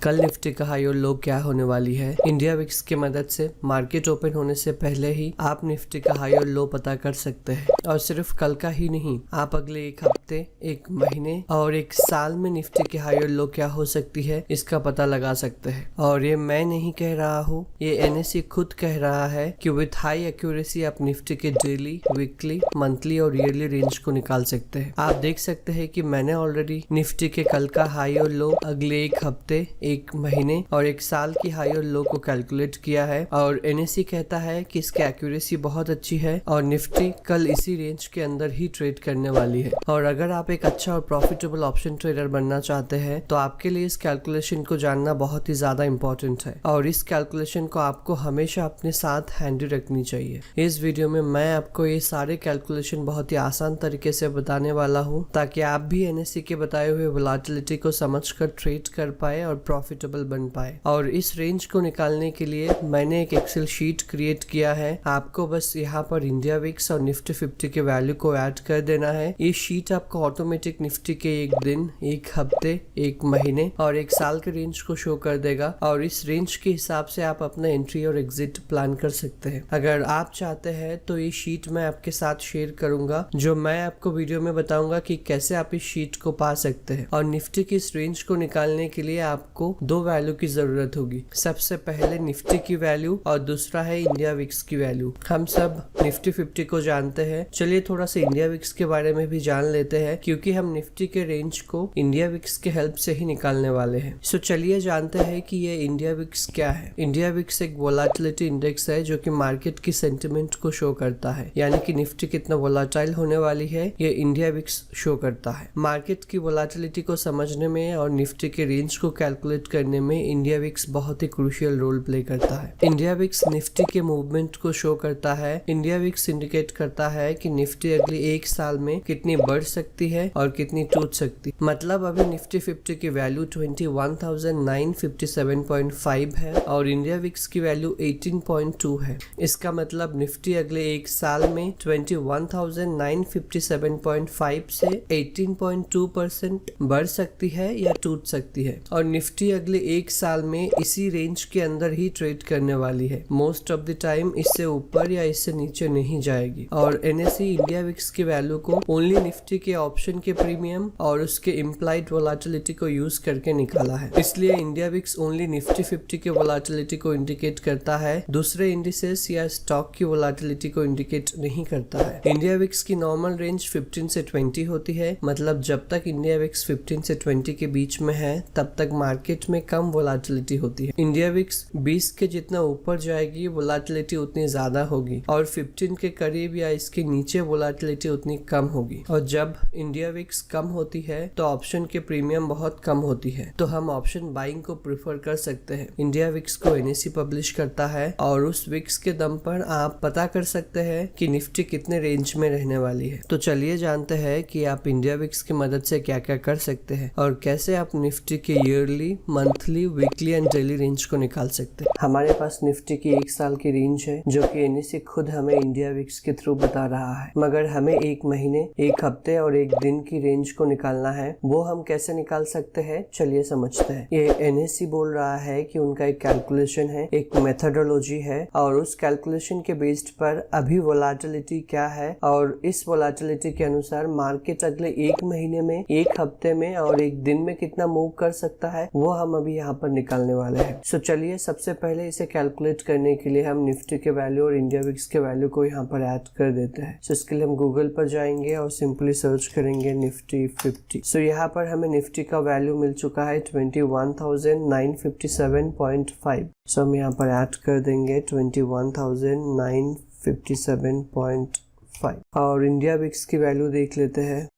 कल निफ्टी का हाई और लो क्या होने वाली है। इंडिया विक्स की मदद से मार्केट ओपन होने से पहले ही आप निफ्टी का हाई और लो पता कर सकते हैं। और सिर्फ कल का ही नहीं, आप अगले एक हफ्ते, एक महीने और एक साल में निफ्टी की हाई और लो क्या हो सकती है इसका पता लगा सकते हैं। और ये मैं नहीं कह रहा हूँ, ये एनएससी खुद कह रहा है कि विथ हाई एक्यूरेसी आप निफ्टी के डेली, वीकली, मंथली और ईयरली रेंज को निकाल सकते हैं। आप देख सकते हैं कि मैंने ऑलरेडी निफ्टी के कल का हाई और लो, अगले एक हफ्ते, एक महीने और एक साल की हाई और लो को कैलकुलेट किया है। और एनएससी कहता है कि इसकी एक्यूरेसी बहुत अच्छी है और निफ्टी कल इसी रेंज के अंदर ही ट्रेड करने वाली है। और अगर आप एक अच्छा और प्रॉफिटेबल ऑप्शन ट्रेडर बनना चाहते हैं तो आपके लिए इस कैलकुलेशन को जानना बहुत ही ज्यादा इंपॉर्टेंट है और इस कैलकुलेशन को आपको हमेशा अपने साथ हैंडी रखनी चाहिए। इस वीडियो में मैं आपको ये सारे कैलकुलेशन बहुत ही आसान तरीके से बताने वाला हूँ ताकि आप भी एनएससी के बताए हुए वोलेटिलिटी को समझकर ट्रेड कर पाए और प्रॉफिटेबल बन पाए। और इस रेंज को निकालने के लिए मैंने एक एक्सेल शीट क्रिएट किया है। आपको बस यहाँ पर इंडिया विक्स और निफ्टी 50 के वैल्यू को ऐड कर देना है। ये शीट आपको ऑटोमेटिक निफ्टी के एक दिन, एक हफ्ते, एक महीने और एक साल के रेंज को शो कर देगा और इस रेंज के हिसाब से आप अपना एंट्री और एग्जिट प्लान कर सकते हैं। अगर आप चाहते हैं तो ये शीट मैं आपके साथ शेयर करूंगा, जो मैं आपको वीडियो में बताऊंगा कि कैसे आप इस शीट को पा सकते हैं। और निफ्टी की इस रेंज को निकालने के लिए आपको दो वैल्यू की जरूरत होगी। सबसे पहले निफ्टी की वैल्यू और दूसरा है इंडिया विक्स की वैल्यू। हम सब निफ्टी 50 को जानते हैं, चलिए थोड़ा सा इंडिया विक्स के बारे में भी जान लेते हैं क्योंकि हम निफ्टी के रेंज को इंडिया विक्स के हेल्प से ही निकालने वाले हैं। सो चलिए जानते हैं कि ये इंडिया विक्स क्या है। इंडिया विक्स एक वोलेटिलिटी इंडेक्स है जो कि मार्केट की सेंटिमेंट को शो करता है, यानी कि निफ्टी कितना वोलेटाइल होने वाली है ये इंडिया विक्स शो करता है। मार्केट की वोलेटिलिटी को समझने में और निफ्टी के रेंज को कैलकुलेट करने में इंडिया विक्स बहुत ही क्रूशियल रोल प्ले करता है। इंडिया विक्स निफ्टी के मूवमेंट को शो करता है। इंडिया विक्स इंडिकेट करता है कि निफ्टी अगले एक साल में कितनी बढ़ सकती है और कितनी टूट सकती। मतलब अभी निफ्टी 50 की वैल्यू 21,957.5 है और इंडिया विक्स की वैल्यू 18.2 है। इसका मतलब निफ्टी अगले एक साल में 21,957.5 से 18.2% बढ़ सकती है या टूट सकती है। और निफ्टी अगले एक साल में इसी रेंज के अंदर ही ट्रेड करने वाली है। मोस्ट ऑफ द टाइम इससे ऊपर या इससे नीचे नहीं जाएगी। और एनएससी इंडिया विक्स की वैल्यू को ओनली निफ्टी के ऑप्शन के प्रीमियम और उसके इम्प्लाइड वोलेटिलिटी को यूज करके निकाला है। इसलिए इंडिया विक्स ओनली निफ्टी 50 के वोलेटिलिटी को इंडिकेट करता है, दूसरे इंडिसेस या स्टॉक की वोलेटिलिटी को इंडिकेट नहीं करता है। इंडिया विक्स की नॉर्मल रेंज 15 से 20 होती है, मतलब जब तक इंडिया विक्स 15 से 20 के बीच में है तब तक मार्केट में कम वोलेटिलिटी होती है। इंडिया विक्स 20 के जितना ऊपर जाएगी वोलेटिलिटी उतनी ज्यादा होगी और 15 के करीब या इसके नीचे वोलेटिलिटी उतनी कम होगी। और जब इंडिया विक्स कम होती है तो ऑप्शन के प्रीमियम बहुत कम होती है, तो हम ऑप्शन बाइंग को प्रेफर कर सकते हैं। इंडिया विक्स को एनएससी पब्लिश करता है और उस विक्स के दम पर आप पता कर सकते हैं कि निफ्टी कितने रेंज में रहने वाली है। तो चलिए जानते हैं कि आप इंडिया विक्स की मदद से क्या क्या कर सकते हैं और कैसे आप निफ्टी के yearly, monthly, weekly and daily range को निकाल सकते हैं। हमारे पास निफ्टी की एक साल की रेंज है जो कि एनएससी खुद हमें इंडिया विक्स के थ्रू बता रहा है, मगर हमें एक महीने, एक हफ्ते और एक दिन की रेंज को निकालना है। वो हम कैसे निकाल सकते हैं चलिए समझते हैं। ये एनएससी बोल रहा है कि उनका एक कैलकुलेशन है, एक मेथोडोलॉजी है और उस कैलकुलेशन के बेस्ड पर अभी वोलेटिलिटी क्या है और इस वोलेटिलिटी के अनुसार मार्केट अगले एक महीने में, एक हफ्ते में और एक दिन में कितना मूव कर सकता है वो हम अभी यहाँ पर निकालने वाले हैं। सो चलिए सबसे पहले इसे कैलकुलेट करने के लिए हम निफ्टी के वैल्यू और इंडिया विक्स के वैल्यू को यहाँ पर ऐड कर देते हैं। सो इसके लिए हम गूगल पर जाएंगे और सिंपली सर्च करेंगे निफ्टी 50। सो यहाँ पर हमें निफ्टी का वैल्यू मिल चुका है 21,957.5। सो हम यहाँ पर ऐड कर देंगे 21,957.5 और इंडिया विक्स की वैल्यू देख लेते हैं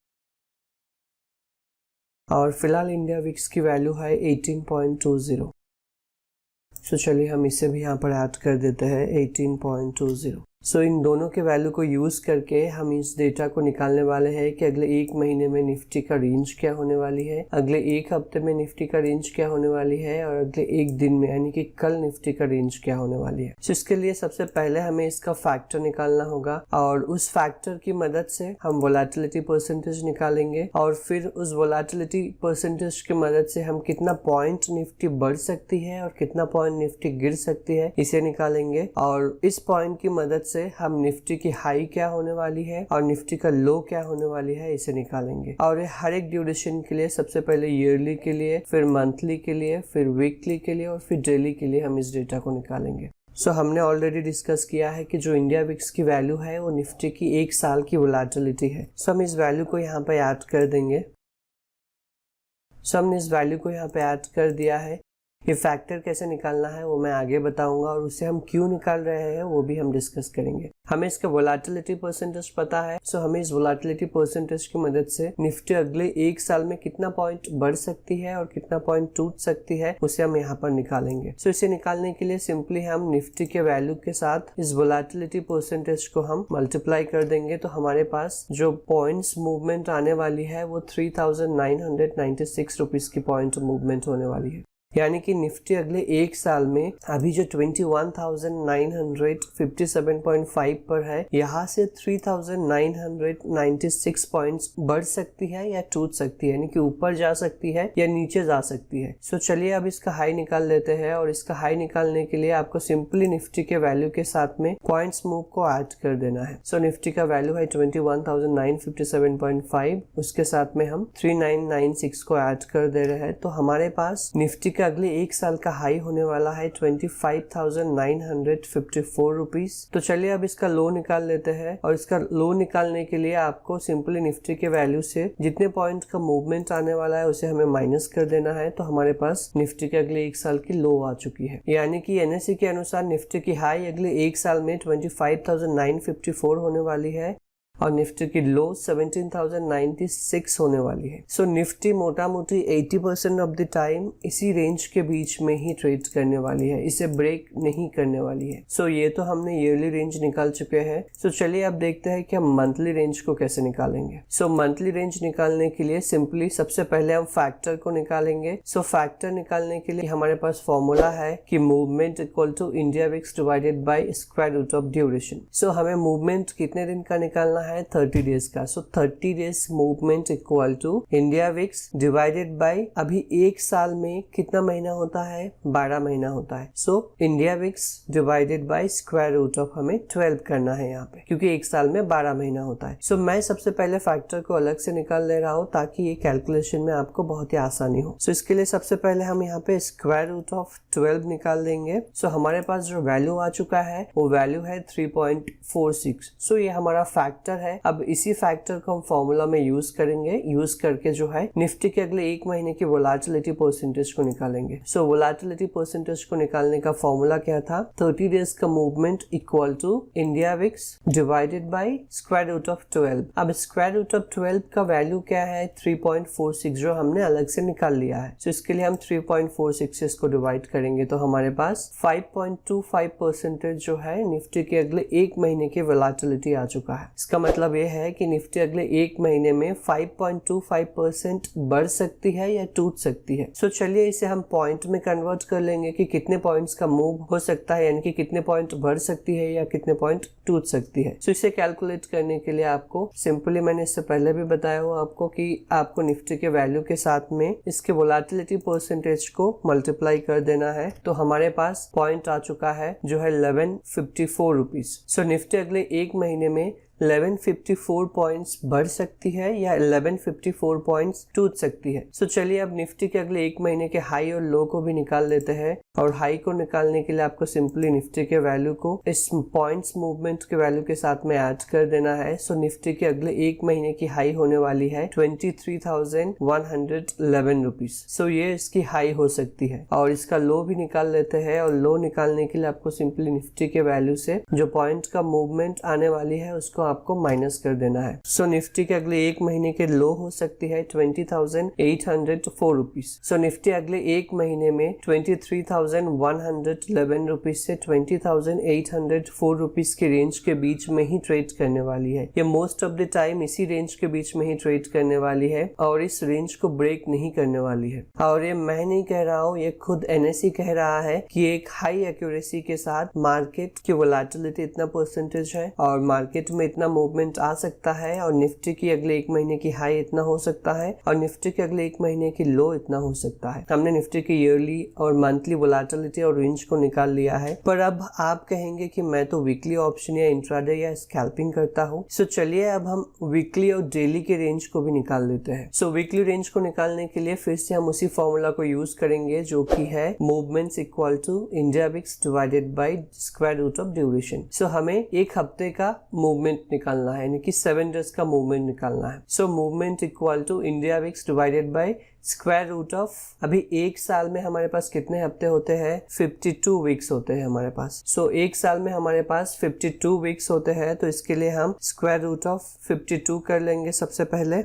और फिलहाल इंडिया विक्स की वैल्यू है 18.20। सो चलिए हम इसे भी यहाँ पर ऐड कर देते हैं 18.20। सो इन दोनों के वैल्यू को यूज करके हम इस डेटा को निकालने वाले हैं कि अगले एक महीने में निफ्टी का रेंज क्या होने वाली है, अगले एक हफ्ते में निफ्टी का रेंज क्या होने वाली है और अगले एक दिन में यानी कि कल निफ्टी का रेंज क्या होने वाली है। सो इसके लिए सबसे पहले हमें इसका फैक्टर निकालना होगा और उस फैक्टर की मदद से हम वोलेटिलिटी परसेंटेज निकालेंगे और फिर उस वोलेटिलिटी परसेंटेज की मदद से हम कितना पॉइंट निफ्टी बढ़ सकती है और कितना पॉइंट निफ्टी गिर सकती है इसे निकालेंगे और इस पॉइंट की मदद से हम निफ्टी की हाई क्या होने वाली है और निफ्टी का लो क्या होने वाली है इसे निकालेंगे। और हर एक ड्यूरेशन के लिए सबसे पहले ईयरली के लिए, फिर मंथली के लिए, फिर वीकली के लिए और फिर डेली के लिए हम इस डेटा को निकालेंगे। सो हमने ऑलरेडी डिस्कस किया है कि जो इंडिया विक्स की वैल्यू है वो निफ्टी की एक साल की वोलेटिलिटी है। सो हम इस वैल्यू को यहाँ पे ऐड कर देंगे। सो हमने इस वैल्यू को यहाँ पे ऐड कर दिया है। ये फैक्टर कैसे निकालना है वो मैं आगे बताऊंगा और उसे हम क्यों निकाल रहे हैं वो भी हम डिस्कस करेंगे। हमें इसका वोलेटिलिटी परसेंटेज पता है, सो हमें इस वोलेटिलिटी परसेंटेज की मदद से निफ्टी अगले एक साल में कितना पॉइंट बढ़ सकती है और कितना पॉइंट टूट सकती है उसे हम यहाँ पर निकालेंगे। सो इसे निकालने के लिए सिंपली हम निफ्टी के वैल्यू के साथ इस वोलेटिलिटी परसेंटेज को हम मल्टीप्लाई कर देंगे तो हमारे पास जो पॉइंट्स मूवमेंट आने वाली है वो 3996 रुपीज की पॉइंट मूवमेंट होने वाली है। यानी कि निफ्टी अगले एक साल में अभी जो 21,957.5 पर है यहाँ से 3,996 पॉइंट्स बढ़ सकती है या टूट सकती है, यानी कि ऊपर जा सकती है या नीचे जा सकती है। सो चलिए अब इसका हाई निकाल लेते हैं और इसका हाई निकालने के लिए आपको सिंपली निफ्टी के वैल्यू के साथ में पॉइंट्स मूव को ऐड कर देना है। सो निफ्टी का वैल्यू है 21,957.5, उसके साथ में हम 3996 को ऐड कर दे रहे हैं तो हमारे पास निफ्टी अगले एक साल का हाई होने वाला है 25,954 रुपीज। तो चलिए अब इसका लो निकाल लेते हैं और इसका लो निकालने के लिए आपको सिंपली निफ्टी के वैल्यू से जितने पॉइंट का मूवमेंट आने वाला है उसे हमें माइनस कर देना है। तो हमारे पास निफ्टी के अगले एक साल की लो आ चुकी है, यानी कि एनएसई के अनुसार निफ्टी की हाई अगले एक साल में 25,954 होने वाली है और निफ्टी की लो 17,096 होने वाली है। सो निफ्टी मोटा मोटी 80% ऑफ द टाइम इसी रेंज के बीच में ही ट्रेड करने वाली है, इसे ब्रेक नहीं करने वाली है। सो ये तो हमने ईयरली रेंज निकाल चुके हैं। सो चलिए अब देखते हैं कि हम मंथली रेंज को कैसे निकालेंगे। सो मंथली रेंज निकालने के लिए सिंपली सबसे पहले हम फैक्टर को निकालेंगे। सो फैक्टर निकालने के लिए हमारे पास फॉर्मूला है कि movement equal to India VIX divided by square root of duration. So हमें मूवमेंट कितने दिन का निकालना है 30 डेज का। So 30 days movement equal to India VIX divided by अभी एक साल में कितना महीना होता है 12 महीना होता है। So India VIX divided by square root of हमें 12 करना है यहाँ पे, क्योंकि एक साल में 12 महीना होता है। सो मैं सबसे पहले फैक्टर को अलग से निकाल ले रहा हूँ ताकि ये कैलकुलेशन में आपको बहुत ही आसानी हो। सो इसके लिए सबसे पहले हम यहाँ पे स्क्वायर रूट ऑफ 12 निकाल देंगे। सो हमारे पास जो वैल्यू आ चुका है वो वैल्यू है 3.46। सो ये हमारा फैक्टर है। अब इसी फैक्टर को हम फॉर्मूला में यूज करेंगे, यूज करके जो है निफ्टी के अगले एक महीने की वोलेटिलिटी परसेंटेज को निकालेंगे। सो वोलेटिलिटी परसेंटेज को निकालने का फॉर्मूला क्या था 30 डेज का movement equal to India VIX divided by square root of 12। अब स्क्वायर रूट ऑफ 12 का वैल्यू क्या है 3.46 जो हमने अलग से निकाल लिया है। सो इसके लिए हम 3.46 से इसको डिवाइड करेंगे तो हमारे पास 5.25% जो है निफ्टी के अगले एक महीने की वोलेटिलिटी आ चुका है। इसका मतलब ये है कि निफ्टी अगले एक महीने में 5.25% बढ़ सकती है या टूट सकती है। सो चलिए इसे हम पॉइंट में कन्वर्ट कर लेंगे कि कितने पॉइंट्स का मूव हो सकता है, यानी कि कितने पॉइंट बढ़ सकती है या कितने पॉइंट टूट सकती है। सो इसे कैलकुलेट करने के लिए आपको सिंपली मैंने इससे पहले भी बताया हुआ आपको कि आपको निफ्टी के वैल्यू के साथ में इसके वोलेटिलिटी परसेंटेज को मल्टीप्लाई कर देना है। तो हमारे पास पॉइंट आ चुका है जो है 1154 रुपीज। सो निफ्टी अगले एक महीने में 1154 पॉइंट्स बढ़ सकती है या 1154 पॉइंट्स टूट सकती है। सो चलिए अब निफ्टी के अगले एक महीने के हाई और लो को भी निकाल लेते हैं और हाई को निकालने के लिए आपको सिंपली निफ्टी के वैल्यू को इस पॉइंट्स मूवमेंट के वैल्यू के साथ में ऐड कर देना है। सो निफ्टी के अगले एक महीने की हाई होने वाली है 23,111 रुपीज। सो ये इसकी हाई हो सकती है और इसका लो भी निकाल लेते हैं और लो निकालने के लिए आपको सिंपली निफ्टी के वैल्यू से जो पॉइंट का मूवमेंट आने वाली है उसको आपको माइनस कर देना है। सो निफ्टी के अगले एक महीने के लो हो सकती है 20,804 रुपीज। सो निफ्टी अगले एक महीने में 23,111 रुपीज से 20,804 रुपीज के रेंज के बीच में ही ट्रेड करने वाली है। ये मोस्ट ऑफ द टाइम इसी रेंज के बीच में ही ट्रेड करने वाली है और इस रेंज को ब्रेक नहीं करने वाली है। और ये मैं नहीं कह रहा हूँ, ये खुद NSE कह रहा है कि एक हाई एक्यूरेसी के साथ मार्केट की वोलेटिलिटी इतना परसेंटेज है और मार्केट में इतना मूवमेंट आ सकता है और निफ्टी की अगले एक महीने की हाई इतना हो सकता है और निफ्टी के अगले एक महीने की लो इतना हो सकता है। हमने निफ्टी की ईयरली और मंथली वोलेटिलिटी और रेंज को निकाल लिया है। पर अब आप कहेंगे कि मैं तो वीकली ऑप्शन या इंट्राडे या स्कैल्पिंग करता हूँ। सो चलिए अब हम वीकली और डेली के रेंज को भी निकाल लेते हैं। सो वीकली रेंज को निकालने के लिए फिर से हम उसी फॉर्मूला को यूज करेंगे जो कि है movements equal to India VIX divided by square root of duration. So हमें एक हफ्ते का मूवमेंट निकालना है, यानी कि 7 डेज का मूवमेंट निकालना है। So movement equal to India VIX divided by square root of, अभी एक साल में हमारे पास कितने हफ्ते होते हैं? 52 वीक्स होते हैं हमारे पास। सो एक साल में हमारे पास 52 वीक्स होते हैं, तो इसके लिए हम स्क्वायर रूट ऑफ 52 कर लेंगे सबसे पहले।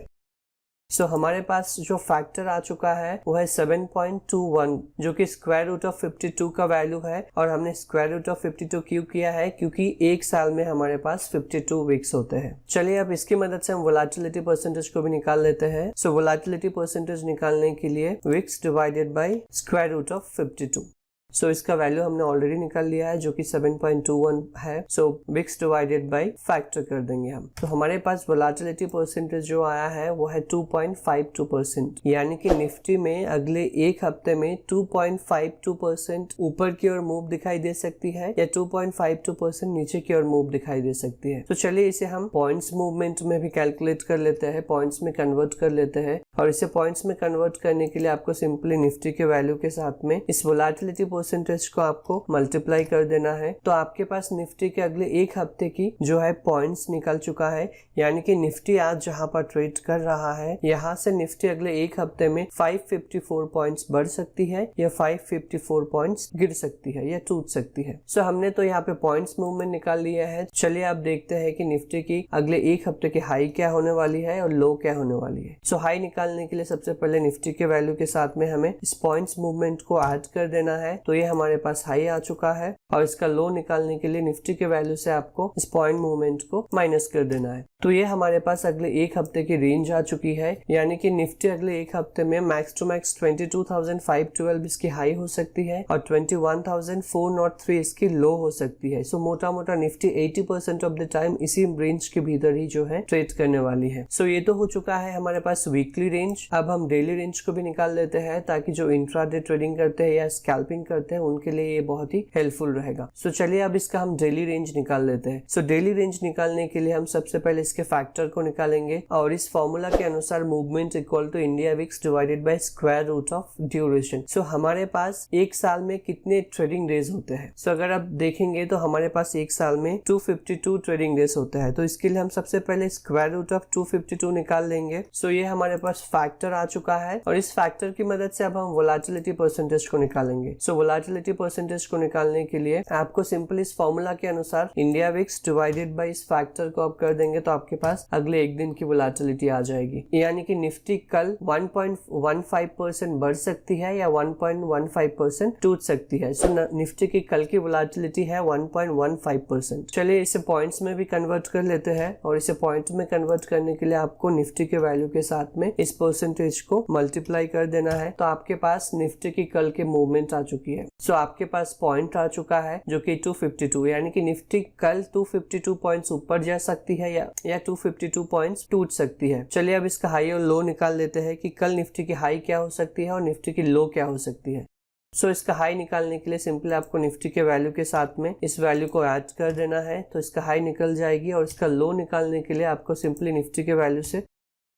सो हमारे पास जो फैक्टर आ चुका है वो है 7.21, जो कि स्क्वायर रूट ऑफ 52 का वैल्यू है। और हमने स्क्वायर रूट ऑफ 52 क्यों किया है? क्योंकि एक साल में हमारे पास 52 वीक्स होते हैं। चलिए अब इसकी मदद से हम वोलेटिलिटी परसेंटेज को भी निकाल लेते हैं। सो वोलेटिलिटी परसेंटेज निकालने के लिए VIX divided by square root of 52। So इसका वैल्यू हमने ऑलरेडी निकाल लिया है जो कि 7.21 है। सो विक्स डिवाइडेड बाय फैक्टर कर देंगे हम। तो हमारे पास वोलेटिलिटी परसेंटेज जो आया है वो है 2.52%, यानी कि निफ्टी में अगले एक हफ्ते में 2.52% ऊपर की ओर मूव दिखाई दे सकती है या 2.52% नीचे की ओर मूव दिखाई दे सकती है। तो चलिए इसे हम पॉइंट्स मूवमेंट में भी कैलकुलेट कर लेते हैं, पॉइंट्स में कन्वर्ट कर लेते हैं। और इसे पॉइंट्स में कन्वर्ट करने के लिए आपको सिंपली निफ्टी के वैल्यू के साथ में इस वोलेटिलिटी परसेंटेज को आपको मल्टीप्लाई कर देना है। तो आपके पास निफ्टी के अगले एक हफ्ते की जो है पॉइंट्स निकल चुका है, यानी कि निफ्टी आज जहां पर ट्रेड कर रहा है यहां से निफ्टी अगले एक हफ्ते में 554 पॉइंट्स बढ़ सकती है या 554 पॉइंट्स गिर सकती है या टूट सकती है। सो हमने तो यहाँ पे पॉइंट्स मूवमेंट निकाल लिया है। चलिए आप देखते हैं कि निफ्टी की अगले एक हफ्ते की हाई क्या होने वाली है और लो क्या होने वाली है। सो हाई निकालने के लिए सबसे पहले निफ्टी के वैल्यू के साथ में हमें इस पॉइंट्स मूवमेंट को ऐड कर देना है। तो ये हमारे पास हाई आ चुका है और इसका लो निकालने के लिए निफ्टी के वैल्यू से आपको इस पॉइंट मूवमेंट को माइनस कर देना है। तो ये हमारे पास अगले एक हफ्ते की रेंज आ चुकी है, यानी कि निफ्टी अगले एक हफ्ते में मैक्स टू मैक्स 22,512 इसकी हाई हो सकती है और 21,403 इसकी लो हो सकती है। सो मोटा मोटा निफ्टी 80% ऑफ द टाइम इसी रेंज के भीतर ही जो है ट्रेड करने वाली है। सो ये तो हो चुका है हमारे पास वीकली रेंज। अब हम डेली रेंज को भी निकाल लेते हैं ताकि जो इंट्राडे ट्रेडिंग करते हैं या स्कैल्पिंग करते हैं उनके लिए ये बहुत ही हेल्पफुल रहेगा। सो चलिए अब इसका हम डेली रेंज निकाल लेते हैं। सो डेली रेंज निकालने के लिए हम सबसे पहले इसके फैक्टर को निकालेंगे और इस फॉर्मूला के अनुसार movement equal to India VIX divided by square root of duration. So हमारे पास एक साल में कितने ट्रेडिंग डेज होते हैं? सो अगर आप देखेंगे तो हमारे पास एक साल में 252 ट्रेडिंग डेज होते हैं। तो इसके लिए हम सबसे पहले स्क्वायर रूट ऑफ 252 निकाल लेंगे। सो ये हमारे पास फैक्टर आ चुका है और इस फैक्टर की मदद से अब हम वोलेटिलिटी परसेंटेज को निकालेंगे। सो वोलेटिलिटी परसेंटेज को निकालने के लिए आपको सिंपल इस फॉर्मूला के अनुसार इंडिया विक्स डिवाइडेड बाय इस फैक्टर को आप कर देंगे तो आपके पास अगले एक दिन की वोलेटिलिटी आ जाएगी। यानी कि निफ्टी कल 1.15% बढ़ सकती है या 1.15% टूट सकती है। सो निफ्टी की कल की वोलेटिलिटी है 1.15%। चलिए इसे पॉइंट्स में भी कन्वर्ट कर लेते हैं और इसे पॉइंट में कन्वर्ट करने के लिए आपको निफ्टी के वैल्यू के साथ में इस परसेंटेज को मल्टीप्लाई कर देना है। तो आपके पास निफ्टी की कल के मूवमेंट आ चुकी है। सो आपके पास पॉइंट आ चुका है जो कि 252, यानी कि निफ्टी कल 252 पॉइंट्स ऊपर जा सकती है या 252 पॉइंट्स टूट सकती है। चलिए अब इसका हाई और लो निकाल लेते हैं कि कल निफ्टी की हाई क्या हो सकती है और निफ्टी की लो क्या हो सकती है। सो इसका हाई निकालने के लिए सिंपली आपको निफ्टी के वैल्यू के साथ में इस वैल्यू को ऐड कर देना है। तो इसका हाई निकल जाएगी और इसका लो निकालने के लिए आपको सिंपली निफ्टी के वैल्यू से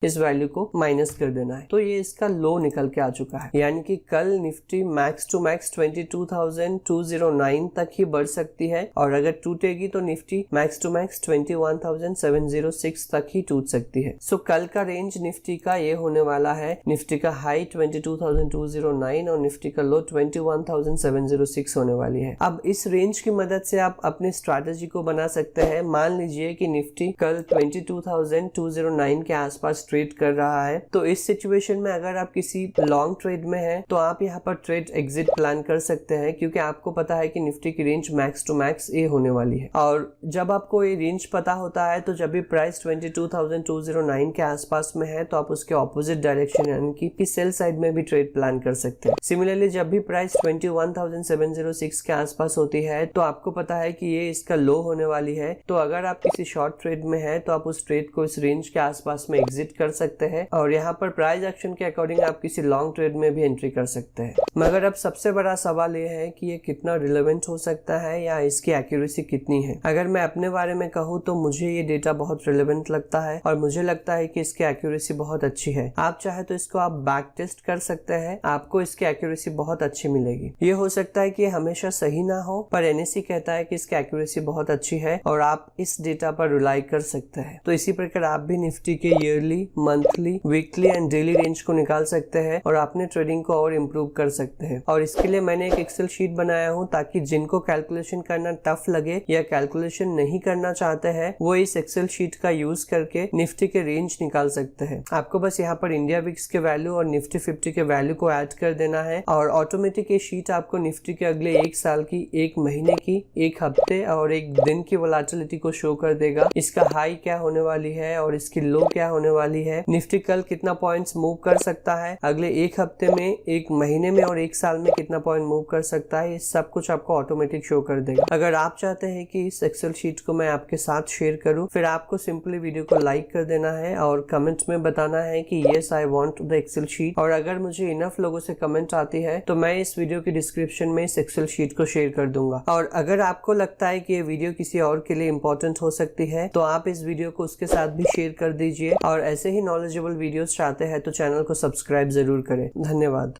इस वैल्यू को माइनस कर देना है। तो ये इसका लो निकल के आ चुका है, यानी कि कल निफ्टी मैक्स टू मैक्स 22,209 तक ही बढ़ सकती है और अगर टूटेगी तो निफ्टी मैक्स टू मैक्स 21,706 तक ही टूट सकती है। सो कल का रेंज निफ्टी का ये होने वाला है, निफ्टी का हाई 22,209 और निफ्टी का लो 21,706 होने वाली है। अब इस रेंज की मदद से आप अपनी स्ट्रैटेजी को बना सकते हैं। मान लीजिए कि निफ्टी कल 22,209 के आसपास ट्रेड कर रहा है, तो इस सिचुएशन में अगर आप किसी लॉन्ग ट्रेड में हैं तो आप यहाँ पर ट्रेड एग्जिट प्लान कर सकते हैं, क्योंकि आपको पता है कि निफ्टी की रेंज मैक्स टू मैक्स ए होने वाली है। और जब आपको ये रेंज पता होता है तो जब भी प्राइस 22,209 के आसपास में है तो आप उसके ऑपोजिट डायरेक्शन यानी कि सेल साइड में भी ट्रेड प्लान कर सकते हैं। सिमिलरली जब भी प्राइस 21,706 के आसपास होती है तो आपको पता है कि ये इसका लो होने वाली है, तो अगर आप किसी शॉर्ट ट्रेड में है तो आप उस ट्रेड को इस रेंज के आसपास में एग्जिट कर सकते हैं और यहाँ पर प्राइस एक्शन के अकॉर्डिंग आप किसी लॉन्ग ट्रेड में भी एंट्री कर सकते हैं। मगर अब सबसे बड़ा सवाल ये है कि ये कितना रिलेवेंट हो सकता है या इसकी एक्यूरेसी कितनी है। अगर मैं अपने बारे में कहूँ तो मुझे ये डेटा बहुत रिलेवेंट लगता है और मुझे लगता है कि इसकी एक्यूरेसी बहुत अच्छी है। आप चाहे तो इसको आप बैक टेस्ट कर सकते हैं, आपको इसकी एक्यूरेसी बहुत अच्छी मिलेगी। ये हो सकता है कि हमेशा सही ना हो, पर एनएससी कहता है कि इसकी एक्यूरेसी बहुत अच्छी है और आप इस डेटा पर रिलाई कर सकते हैं। तो इसी प्रकार आप भी निफ्टी के yearly, monthly, weekly and daily range को निकाल सकते हैं और अपने ट्रेडिंग को और इम्प्रूव कर सकते हैं। और इसके लिए मैंने एक एक्सेल शीट बनाया हूँ ताकि जिनको कैलकुलेशन करना टफ लगे या कैलकुलेशन नहीं करना चाहते हैं वो इस एक्सेल शीट का यूज करके निफ्टी के रेंज निकाल सकते हैं। आपको बस यहाँ पर इंडिया विक्स के वैल्यू और निफ्टी 50 के वैल्यू को ऐड कर देना है और ऑटोमेटिक ये शीट आपको निफ्टी के अगले एक साल की, एक महीने की, एक हफ्ते और एक दिन की वोलेटिलिटी को शो कर देगा। इसका हाई क्या होने वाली है और इसकी लो क्या होने वाली है, निफ्टी कल कितना पॉइंट्स मूव कर सकता है, अगले एक हफ्ते में, एक महीने में और एक साल में कितना पॉइंट मूव कर सकता है, ये सब कुछ आपको ऑटोमेटिक शो कर देगा। अगर आप चाहते हैं कि इस एक्सेल शीट को मैं आपके साथ शेयर करूं, फिर आपको सिंपली वीडियो को लाइक कर देना है और कमेंट्स में बताना है कि yes I want the Excel sheet. और अगर मुझे इनफ लोगों से कमेंट आती है तो मैं इस वीडियो की डिस्क्रिप्शन में इस एक्सेल शीट को शेयर कर दूंगा। और अगर आपको लगता है कि ये वीडियो किसी और के लिए इंपॉर्टेंट हो सकती है तो आप इस वीडियो को उसके साथ भी शेयर कर दीजिए और ऐसे ही नॉलेजेबल वीडियोस चाहते हैं तो चैनल को सब्सक्राइब जरूर करें। धन्यवाद।